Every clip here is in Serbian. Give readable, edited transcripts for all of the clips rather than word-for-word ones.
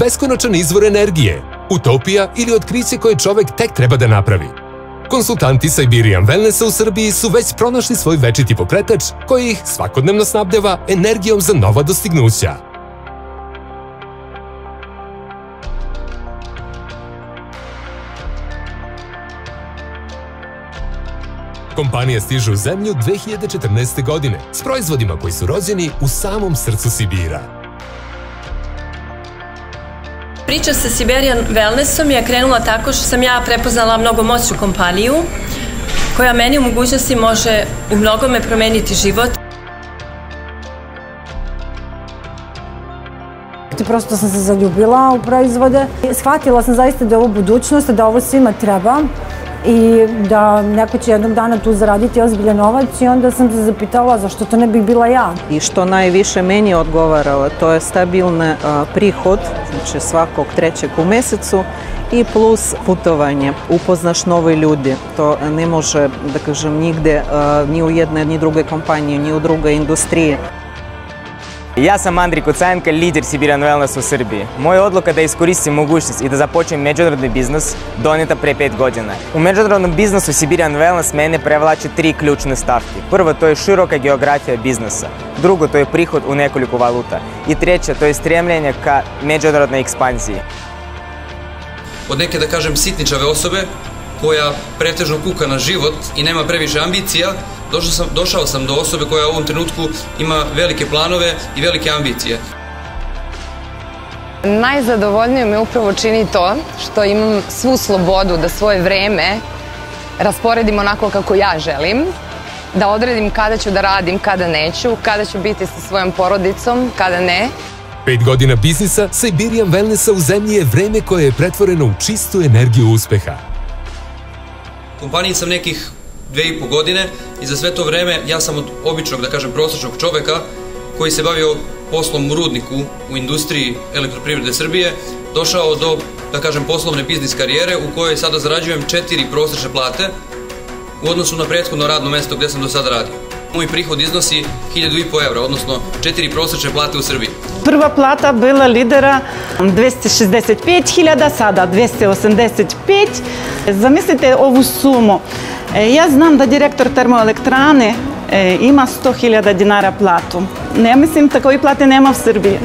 beskonačan izvor energije, utopija ili otkriće koje čovek tek treba da napravi. Konsultanti Siberian Wellnessa u Srbiji su već pronašli svoj večiti pokretač koji ih svakodnevno snabdeva energijom za nova dostignuća. Kompanija stiže u zemlju 2014. godine s proizvodima koji su rođeni u samom srcu Sibira. Priča sa Siberian Wellnessom je krenula tako što sam ja prepoznala mnogo moćnu kompaniju koja meni u mogućnosti može u mnogome promeniti život. Prosto sam se zaljubila u proizvode. Shvatila sam zaista da je ovo budućnost, da ovo svima treba i da neko će jednog dana tu zaraditi ozbiljan novac i onda sam se zapitala zašto to ne bih bila ja. I što najviše meni odgovaralo, to je stabilni prihod, znači svakog trećeg u mesecu i plus putovanje. Upoznaš nove ljudi, to ne može, da kažem, nigde, ni u jednoj, ni drugoj kompaniji, ni u drugoj industriji. Ja sam Andrej Kucajenka, lider Siberian Wellness u Srbiji. Moja odluka da iskoristim mogućnost i da započnem međunarodni biznis doneta pre 5 godina. U međunarodnom biznisu Siberian Wellness mene prevlači 3 ključne stavke. Prvo, to je široka geografija biznisa. Drugo, to je prihod u nekoliko valuta. I treće, to je stremljenje ka međunarodnoj ekspanziji. Od neke, da kažem, sitničave osobe koja pretežno kuka na život i nema previše ambicija, došao sam do osobe koja u ovom trenutku ima velike planove i velike ambicije. Najzadovoljnije me upravo čini to što imam svu slobodu da svoje vreme rasporedim onako kako ja želim, da odredim kada ću da radim, kada neću, kada ću biti sa svojom porodicom, kada ne. 5 godina biznisa Siberian Wellnessa u zemlji je vreme koje je pretvoreno u čistu energiju uspeha. U kompaniji sam nekih 2,5 godine i za sve to vreme ja sam od običnog, da kažem, prosječnog čoveka koji se bavio poslom u rudniku u industriji Elektroprivrede Srbije došao do, da kažem, poslovne biznis karijere u kojoj sada zarađujem 4 prosječne plate u odnosu na prethodno radno mesto gde sam do sada radio. Moj prihod iznosi 1.500 evra, odnosno 4 prosječne plate u Srbiji. Prva plata bila lidera 265.000, sada 285. Zamislite ovu sumu. Ja znam da direktor termoelektrane ima 100.000 dinara platu. Ne mislim, takove plate nema u Srbiji.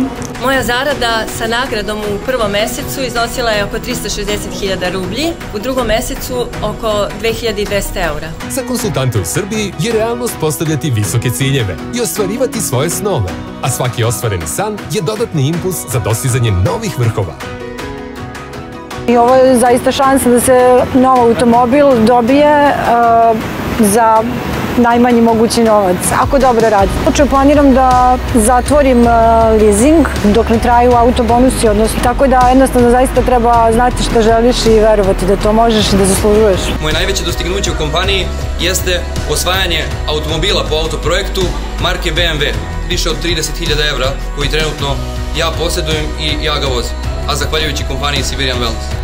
Moja zarada sa nagradom u prvom mesecu iznosila je oko 360.000 rublji, u drugom mesecu oko 2.200 eura. Za konsultante u Srbiji je realnost postavljati visoke ciljeve i ostvarivati svoje snove, a svaki ostvareni san je dodatni impuls za dostizanje novih vrhova. I ovo je zaista šansa da se nov automobil dobije za najmanji mogući novac, ako dobro radi. Planiram da zatvorim leasing dok ne traju autobonusi, odnosno tako da jednostavno zaista treba znati šta želiš i verovati da to možeš i da zaslužuješ. Moje najveće dostignuće u kompaniji jeste osvajanje automobila po autoprojektu marke BMW, više od 30.000 evra koji trenutno ja posjedujem i ja ga vozim, a zahvaljujući kompaniji Siberian Wellness.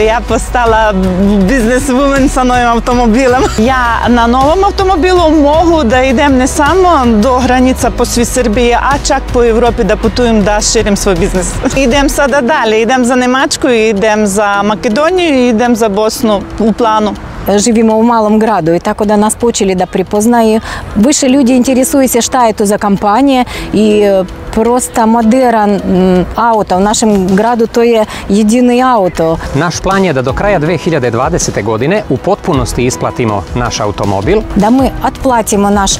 Ja postala bizneswoman sa novim automobilom. Ja na novom automobilu mogu da idem ne samo do granica po svoj Srbiji, a čak po Evropi da putujem da širim svoj biznis. Idem sada dalje, idem za Nemačku, idem za Makedoniju i idem za Bosnu u planu. Živimo u malom gradu i tako da nas počeli da prepoznaju. Više ljudi interesuju se šta je to za kompanije i prosta modern auto. U našem gradu to je jedini auto. Naš plan je da do kraja 2020. godine u potpunosti isplatimo naš automobil. Da mi otplatimo naš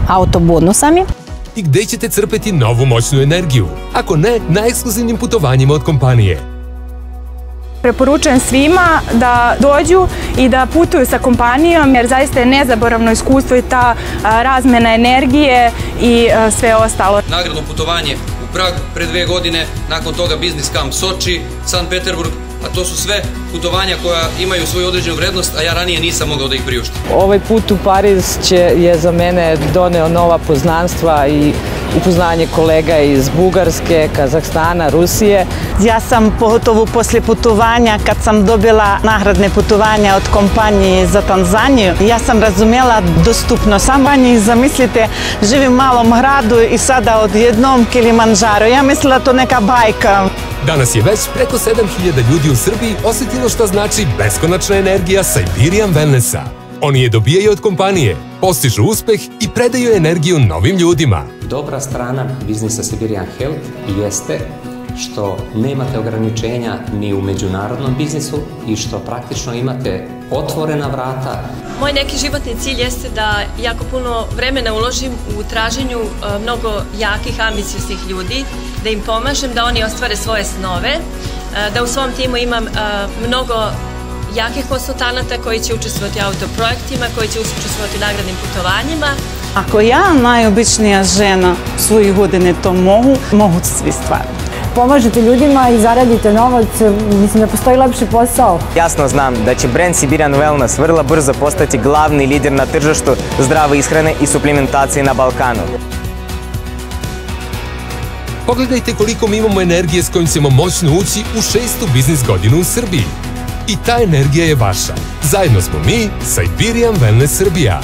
auto bonusami. I gde ćete crpeti novu moćnu energiju? Ako ne, na ekskluzivnim putovanjima od kompanije. Preporučujem svima da dođu i da putuju sa kompanijom jer zaista je nezaboravno iskustvo i ta razmena energije i sve ostalo. Nagradno putovanje u Prag pre 2 godine, nakon toga Business Camp Soči, Sankt Peterburg, a to su sve putovanja koja imaju svoju određenu vrednost, a ja ranije nisam mogao da ih priuštim. Ovaj put u Pariz je za mene doneo nova poznanstva i upoznanje kolega iz Bugarske, Kazahstana, Rusije. Ja sam pogotovo poslije putovanja, kad sam dobila nagradne putovanja od kompanije za Tanzaniju, ja sam razumjela dostupno Sambanji. Zamislite, živim u malom gradu i sada odjednom Kilimanjaro. Ja mislila to neka bajka. Danas je već preko 7000 ljudi u Srbiji osjetilo šta znači beskonačna energija Siberian Wellnessa. Oni je dobijaju od kompanije, postižu uspeh i predaju energiju novim ljudima. Dobra strana biznisa Siberian Health jeste što nemate ograničenja ni u međunarodnom biznisu i što praktično imate otvorena vrata. Moj neki životni cilj jeste da jako puno vremena uložim u traženju mnogo jakih, ambicioznih ljudi, da im pomažem da oni ostvare svoje snove, da u svom timu imam mnogo jakih konsultanata koji će učestvovati u autoprojektima, koji će učestvovati u nagradnim putovanjima. Ako ja, najobičnija žena, svojih godine to mogu svi stvarno. Pomažete ljudima i zaradite novac, mislim da postoji lepši posao. Jasno znam da će brand Siberian Wellness vrlo brzo postati glavni lider na tržištu zdrave ishrane i suplementacije na Balkanu. Pogledajte koliko mi imamo energije s kojim ćemo moćno ući u 6. biznis godinu u Srbiji. I ta energija je vaša. Zajedno smo mi, Siberian Wellness Srbija.